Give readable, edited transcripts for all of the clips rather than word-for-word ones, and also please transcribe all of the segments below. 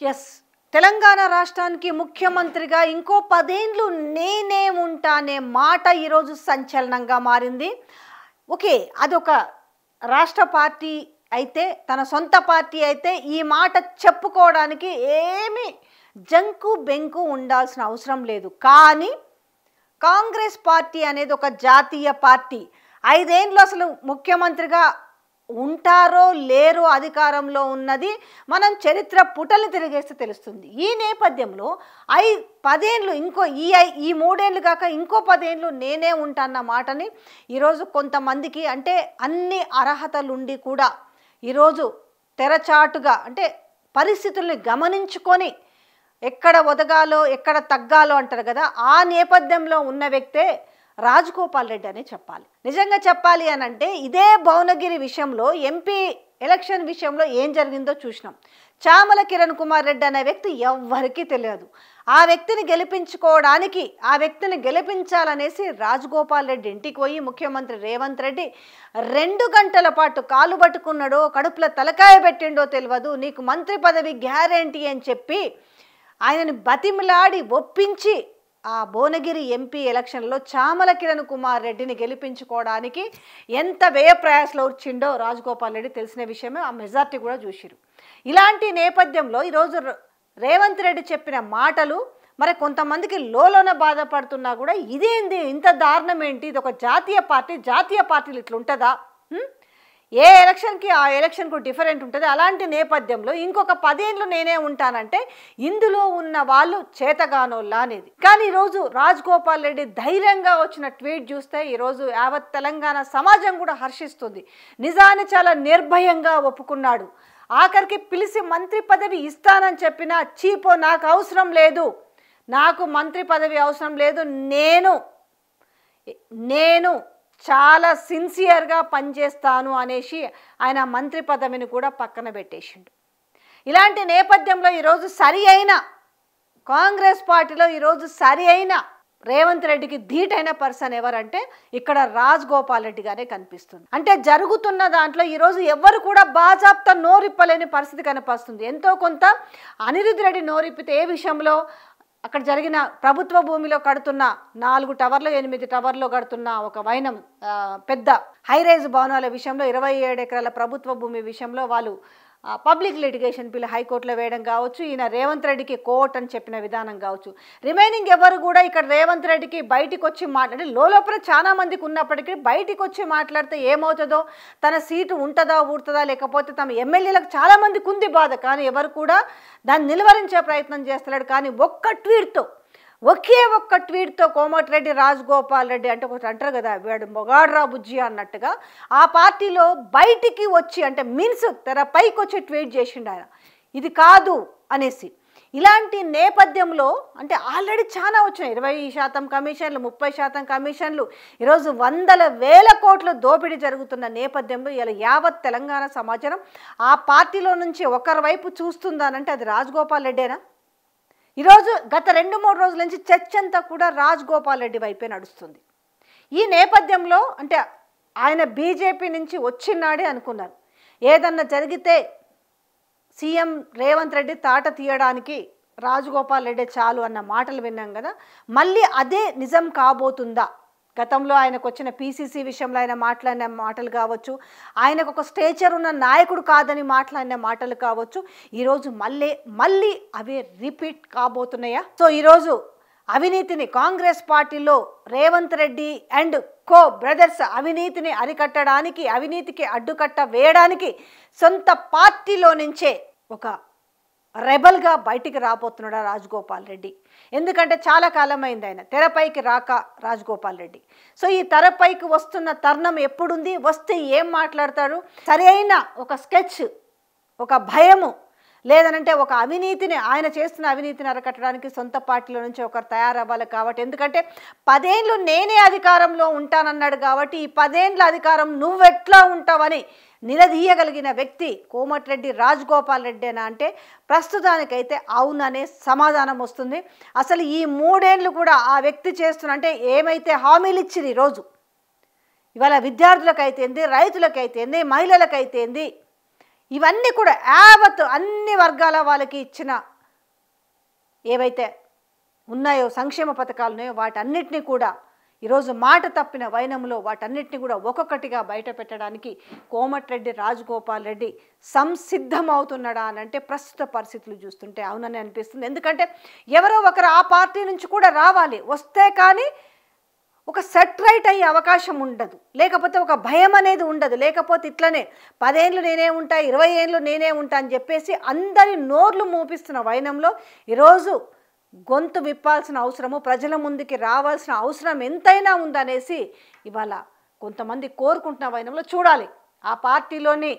Yes, Telangana రాష్ట్రానికి ముఖ్యమంత్రిగా ఇంకో 10 ఏళ్ళు నేనే ఉంటానే మాట ఈరోజు సంచలనంగా మారింది. ఓకే, అదొక రాష్ట్ర పార్టీ అయితే, తన సొంత పార్టీ అయితే ఈ మాట చెప్పుకోవడానికి ఏమీ జంకు బెంకు ఉండాల్సిన అవసరం లేదు. కానీ కాంగ్రెస్ పార్టీ అనేది ఒక జాతీయ పార్టీ. 5 ఏళ్ళు అసలు ముఖ్యమంత్రిగా ఉంటారో లేరో అధికారంలో ఉన్నది మనం చరిత్ర పుటల్ని తిరిగేస్తే తెలుస్తుంది. ఈ నేపథ్యంలో 10 ఏళ్ళు ఇంకో ఈ 3 ఏళ్ళు కాక ఇంకో 10 ఏళ్ళు నేనే ఉంటాన్న మాటని ఈరోజు కొంతమందికి, అంటే అన్ని అర్హతలుండి కూడా ఈరోజు తెరచాటుగా, అంటే పరిస్థితుల్ని గమనించుకొని ఎక్కడ ఒదగాలో ఎక్కడ తగ్గాలో అంటారు కదా, ఆ నేపథ్యంలో ఉన్న వ్యక్తే రాజగోపాల్ రెడ్డి అని చెప్పాలి. నిజంగా చెప్పాలి అని అంటే ఇదే భువనగిరి విషయంలో, ఎంపీ ఎలక్షన్ విషయంలో ఏం జరిగిందో చూసినాం. చామల కిరణ్ కుమార్ రెడ్డి అనే వ్యక్తి ఎవ్వరికీ తెలియదు. ఆ వ్యక్తిని గెలిపించుకోవడానికి, ఆ వ్యక్తిని గెలిపించాలనేసి రాజగోపాల్ రెడ్డి ఇంటికి పోయి ముఖ్యమంత్రి రేవంత్ రెడ్డి 2 గంటల పాటు కాలు పట్టుకున్నాడో కడుపులో తలకాయ పెట్టిండో తెలియదు, నీకు మంత్రి పదవి గ్యారెంటీ అని చెప్పి ఆయనని బతిమిలాడి ఒప్పించి ఆ భువనగిరి ఎంపీ ఎలక్షన్లో చామల కిరణ్ కుమార్ రెడ్డిని గెలిపించుకోవడానికి ఎంత వ్యయ ప్రయాసలో వచ్చిండో రాజగోపాల్ రెడ్డి తెలిసిన విషయమే. ఆ మెజార్టీ కూడా చూసిరు. ఇలాంటి నేపథ్యంలో ఈరోజు రేవంత్ రెడ్డి చెప్పిన మాటలు మరి కొంతమందికి లోలోన బాధపడుతున్నా కూడా ఇదేంది, ఇంత దారుణం ఏంటి, ఇది ఒక జాతీయ పార్టీలు ఇట్లుంటుందా, ఏ ఎలక్షన్కి ఆ ఎలక్షన్కు డిఫరెంట్ ఉంటుంది. అలాంటి నేపథ్యంలో ఇంకొక 10 ఏళ్ళు నేనే ఉంటానంటే ఇందులో ఉన్న వాళ్ళు చేతగానోళ్ళ అనేది. కానీ ఈరోజు రాజగోపాల్ రెడ్డి ధైర్యంగా వచ్చిన ట్వీట్ చూస్తే ఈరోజు యావత్ తెలంగాణ సమాజం కూడా హర్షిస్తుంది. నిజాన్ని చాలా నిర్భయంగా ఒప్పుకున్నాడు. ఆఖరికి పిలిచి మంత్రి పదవి ఇస్తానని చెప్పినా, చీపో నాకు అవసరం లేదు, నాకు మంత్రి పదవి అవసరం లేదు, నేను చాలా సిన్సియర్గా పనిచేస్తాను అనేసి ఆయన మంత్రి పదవిని కూడా పక్కన పెట్టేసిండు. ఇలాంటి నేపథ్యంలో ఈరోజు సరి అయిన కాంగ్రెస్ పార్టీలో ఈరోజు సరి అయిన రేవంత్ రెడ్డికి ధీటైన పర్సన్ ఎవరంటే ఇక్కడ రాజగోపాల్ రెడ్డి గారే కనిపిస్తుంది. అంటే జరుగుతున్న దాంట్లో ఈరోజు ఎవరు కూడా బాజాప్తా నోరిప్పలేని పరిస్థితి కనిపిస్తుంది. ఎంతో కొంత అనిరుద్ రెడ్డి నోరిప్పితే ఏ విషయంలో, అక్కడ జరిగిన ప్రభుత్వ భూమిలో కడుతున్న 4 టవర్లు 8 టవర్లో కడుతున్న ఒక వైనం పెద్ద హైరైజ్ భవనాల విషయంలో 27 ఎకరాల ప్రభుత్వ భూమి విషయంలో వాళ్ళు పబ్లిక్ లిటిగేషన్ బిల్ హైకోర్టులో వేయడం కావచ్చు, ఈయన రేవంత్ రెడ్డికి కోర్ట్ అని చెప్పిన విధానం కావచ్చు. రిమైనింగ్ ఎవరు కూడా ఇక్కడ రేవంత్ రెడ్డికి బయటికి వచ్చి మాట్లాడి, లోపల చాలా మందికి ఉన్నప్పటికీ బయటికి వచ్చి మాట్లాడితే ఏమవుతుందో, తన సీటు ఉంటుందా ఊడుతుందా, లేకపోతే తమ ఎమ్మెల్యేలకు చాలా మందికి ఉంది బాధ, కానీ ఎవరు కూడా దాన్ని నిలువరించే ప్రయత్నం చేస్తున్నాడు. కానీ ఒకే ఒక్క ట్వీట్తో కోమటిరెడ్డి రాజగోపాల్ రెడ్డి, అంటే ఒకటి అంటారు కదా, వాడు మొగాడ్రా బుజ్జి అన్నట్టుగా ఆ పార్టీలో బయటికి వచ్చి, అంటే మీన్స్ తెరపైకి వచ్చి ట్వీట్ చేసిండు ఆయన, ఇది కాదు అనేసి. ఇలాంటి నేపథ్యంలో అంటే ఆల్రెడీ చాలా వచ్చినాయి, 20% కమిషన్లు, 30% కమిషన్లు, ఈరోజు 100,000 కోట్ల దోపిడీ జరుగుతున్న నేపథ్యంలో ఇలా యావత్ తెలంగాణ సమాచారం ఆ పార్టీలో నుంచి ఒకరి వైపు చూస్తుందానంటే అది రాజగోపాల్ రెడ్డేనా? ఈరోజు గత 2-3 రోజుల నుంచి చర్చ అంతా కూడా రాజగోపాల్ రెడ్డి వైపే నడుస్తుంది. ఈ నేపథ్యంలో అంటే ఆయన బీజేపీ నుంచి వచ్చినాడే అనుకున్నారు, ఏదన్నా జరిగితే సీఎం రేవంత్ రెడ్డి తాట తీయడానికి రాజగోపాల్ రెడ్డి చాలు అన్న మాటలు విన్నాం కదా, మళ్ళీ అదే నిజం కాబోతుందా? గతంలో ఆయనకు వచ్చిన పీసీసీ విషయంలో ఆయన మాట్లాడిన మాటలు కావచ్చు, ఆయనకు ఒక స్టేచర్ ఉన్న నాయకుడు కాదని మాట్లాడిన మాటలు కావచ్చు, ఈరోజు మళ్ళీ అవే రిపీట్ కాబోతున్నాయా? సో ఈరోజు అవినీతిని కాంగ్రెస్ పార్టీలో Revanth Reddy and co brothers అవినీతిని అరికట్టడానికి, అవినీతికి అడ్డుకట్ట వేయడానికి సొంత పార్టీలో నుంచే ఒక రెబల్గా బయటికి రాబోతున్నాడు రాజగోపాల్ రెడ్డి. ఎందుకంటే చాలా కాలమైంది ఆయన తెరపైకి రాక రాజగోపాల్ రెడ్డి. సో ఈ తెరపైకి వస్తున్న తరుణం ఎప్పుడుంది, వస్తే ఏం మాట్లాడతాడు, సరి అయిన ఒక స్కెచ్, ఒక భయము, లేదనంటే ఒక అవినీతిని, ఆయన చేస్తున్న అవినీతిని అరకట్టడానికి సొంత పార్టీలో నుంచి ఒకరు తయారవ్వాలి. కాబట్టి ఎందుకంటే 10 ఏళ్ళు నేనే అధికారంలో ఉంటానన్నాడు కాబట్టి ఈ 10 ఏళ్ళ అధికారం నువ్వెట్లా ఉంటావని నిలదీయగలిగిన వ్యక్తి కోమటిరెడ్డి రాజగోపాల్ రెడ్డేనా అంటే ప్రస్తుతానికైతే అవుననే సమాధానం వస్తుంది. అసలు ఈ 3 ఏళ్ళు కూడా ఆ వ్యక్తి చేస్తున్న, అంటే ఏమైతే హామీలు ఇచ్చిరు ఈరోజు, ఇవాళ విద్యార్థులకైతేంది, రైతులకైతేంది, మహిళలకైతేంది, ఇవన్నీ కూడా యావత్ అన్ని వర్గాల వాళ్ళకి ఇచ్చిన ఏవైతే ఉన్నాయో సంక్షేమ పథకాలు ఉన్నాయో వాటన్నిటిని కూడా ఈరోజు మాట తప్పిన వైనంలో వాటన్నిటిని కూడా ఒక్కొక్కటిగా బయట పెట్టడానికి కోమటిరెడ్డి రాజగోపాల్ రెడ్డి సంసిద్ధమవుతున్నాడా అని అంటే ప్రస్తుత పరిస్థితులు చూస్తుంటే అవునని అనిపిస్తుంది. ఎందుకంటే ఎవరో ఒకరు ఆ పార్టీ నుంచి కూడా రావాలి, వస్తే కానీ ఒక సెట్ రైట్ అయ్యే అవకాశం ఉండదు, లేకపోతే ఒక భయం అనేది ఉండదు, లేకపోతే ఇట్లనే 10 ఏళ్ళు నేనే ఉంటా 20 ఏళ్ళు నేనే ఉంటా అని చెప్పేసి అందరి నోర్లు మూపిస్తున్న వైనంలో ఈరోజు గొంతు విప్పాల్సిన అవసరము, ప్రజల ముందుకి రావాల్సిన అవసరం ఎంతైనా ఉందనేసి ఇవాళ కొంతమంది కోరుకుంటున్న వైనంలో చూడాలి. ఆ పార్టీలోని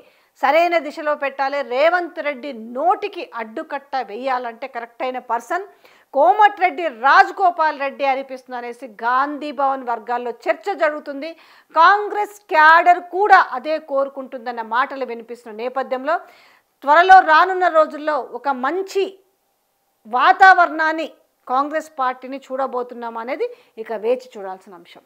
సరైన దిశలో పెట్టాలి. రేవంత్ రెడ్డి నోటికి అడ్డుకట్ట వేయాలంటే కరెక్ట్ అయిన పర్సన్ కోమటిరెడ్డి రాజగోపాల్ రెడ్డి అనిపిస్తుంది అనేసి గాంధీ భవన్ వర్గాల్లో చర్చ జరుగుతుంది. కాంగ్రెస్ క్యాడర్ కూడా అదే కోరుకుంటుందన్న మాటలు వినిపిస్తున్న నేపథ్యంలో త్వరలో రానున్న రోజుల్లో ఒక మంచి వాతావరణాన్ని కాంగ్రెస్ పార్టీని చూడబోతున్నాం అనేది ఇక వేచి చూడాల్సిన అంశం.